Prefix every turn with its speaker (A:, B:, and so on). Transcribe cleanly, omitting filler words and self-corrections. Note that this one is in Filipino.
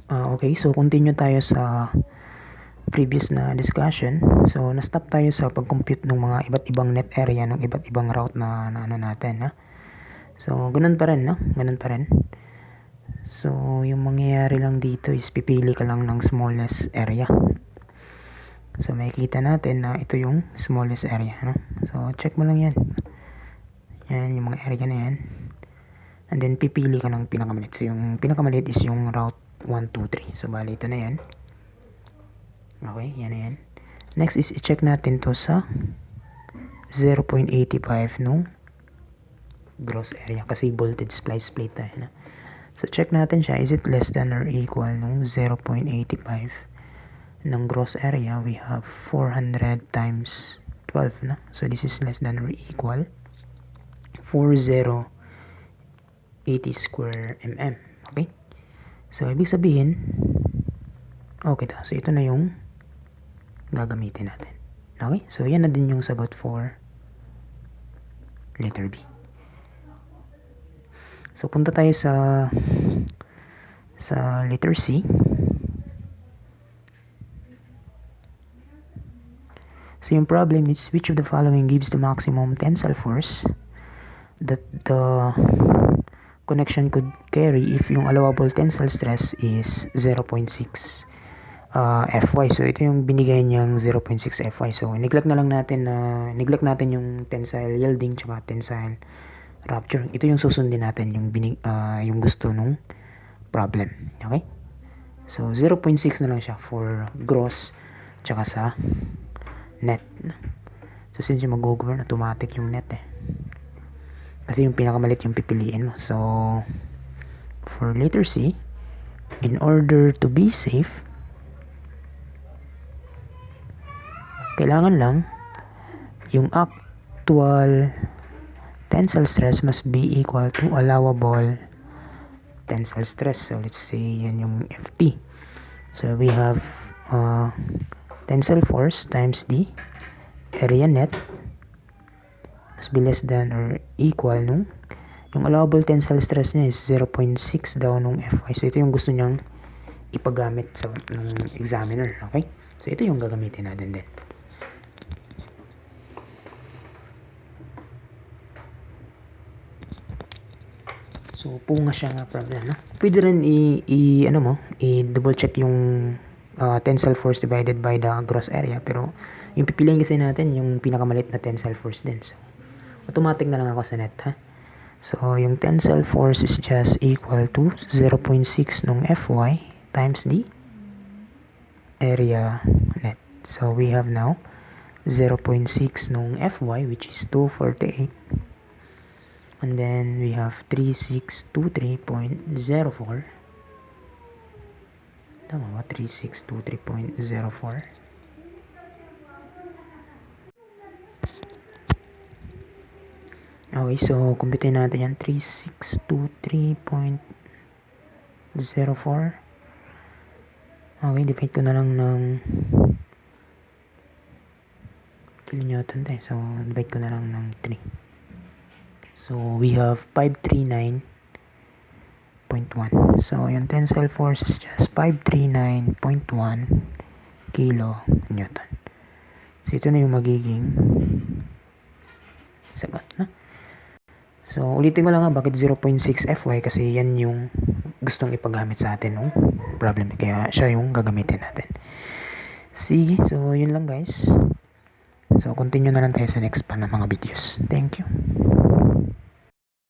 A: Okay, so continue tayo sa previous na discussion. So, na-stop tayo sa pag-compute ng mga iba't ibang net area ng iba't ibang route na ano natin, ha? So, ganun pa rin, no? Ganun pa rin. So, yung mangyayari lang dito is pipili ka lang ng smallest area. So, makikita natin na ito yung smallest area, no? So, check mo lang yan. Yan, yung mga area na yan. And then, pipili ka ng pinakamaliit. So, yung pinakamaliit is yung route 1, 2, 3. So, bali, ito na yan. Okay, yan na yan. Next is i-check natin to sa 0.85 nung gross area kasi voltage splice plate tayo na. So check natin siya, is it less than or equal nung 0.85 ng gross area? We have 400 times 12 na. So this is less than or equal 4080 square mm. Okay? So ibig sabihin, okay to. So ito na yung gagamitin natin. Okay? So yan na din yung sagot for letter B. So punta tayo sa letter C. So yung problem is which of the following gives the maximum tensile force that the connection could carry if yung allowable tensile stress is 0.6 Fy. So ito yung binigay niyang 0.6 Fy. So neglect natin yung tensile yielding tsaka tensile rupture. Ito yung susundin natin yung gusto nung problem. Okay? So 0.6 na lang siya for gross tsaka sa net. So since yung mag-govern automatic yung net kasi yung pinakamalit yung pipiliin mo. So for letter C, in order to be safe, kailangan lang yung actual tensile stress must be equal to allowable tensile stress. So let's say yan yung FT. So we have tensile force times the area net must be less than or equal nung yung allowable tensile stress niya is 0.6 daw nung Fy. So ito yung gusto niyang ipagamit sa examiner. Okay? So ito yung gagamitin natin din. So, punga siya nga problem, no? Pwede rin i-double check yung tensile force divided by the gross area. Pero, yung pipiliin kasi natin, yung pinakamalit na tensile force din. So, automatic na lang ako sa net, ha? So, yung tensile force is just equal to 0.6 nung Fy times the area net. So, we have now 0.6 nung Fy, which is 248. And then we have 3623.04. Tama ba? 3623.04. Okay, so kumpitin natin yan. 3623.04. Okay, divide ko na lang ng kilonewton tayo. So, divide ko na lang ng 3. So, we have 539.1. So, yung tensile force is just 539.1 kilonewton. So, ito na yung magiging sagot, no? So, ulitin ko lang bakit 0.6 Fy kasi yan yung gustong ipagamit sa atin nung problem. Kaya siya yung gagamitin natin. Sige, so yun lang guys. So, continue na lang tayo sa next pa ng mga videos. Thank you.